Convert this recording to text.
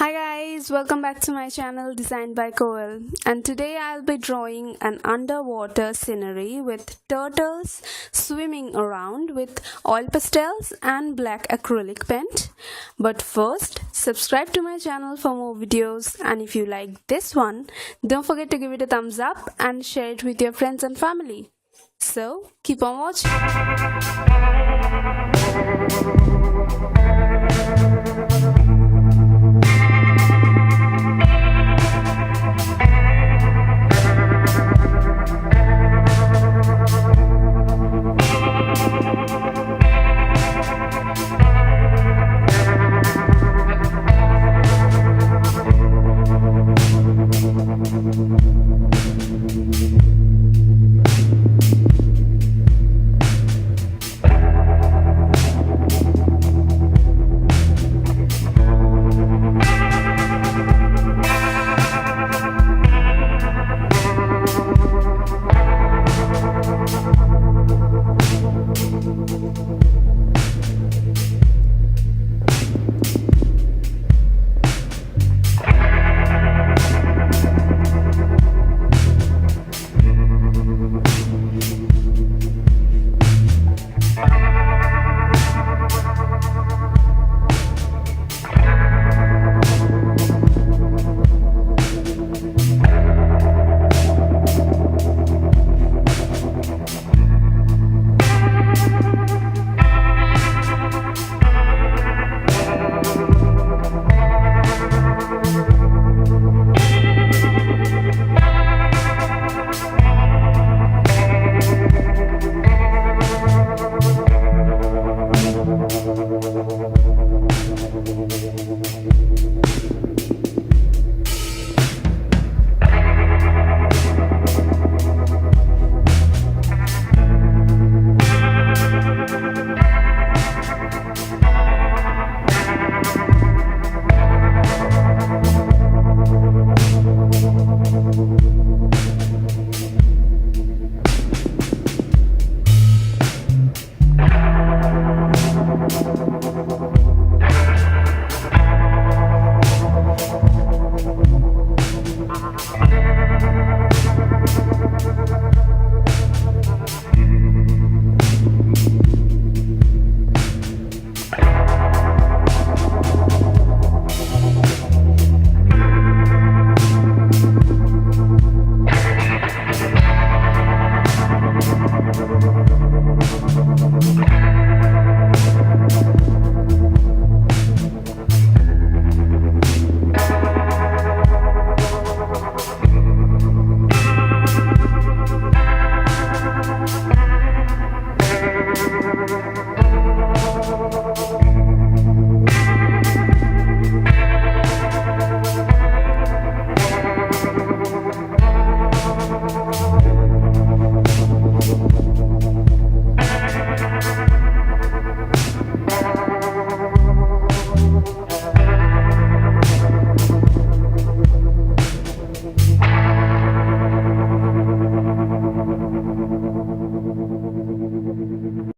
Hi guys, welcome back to my channel designed by Koyel, and today I'll be drawing an underwater scenery with turtles swimming around with oil pastels and black acrylic paint. But first, subscribe to my channel for more videos, and if you like this one, don't forget to give it a thumbs up and share it with your friends and family. So, keep on watching.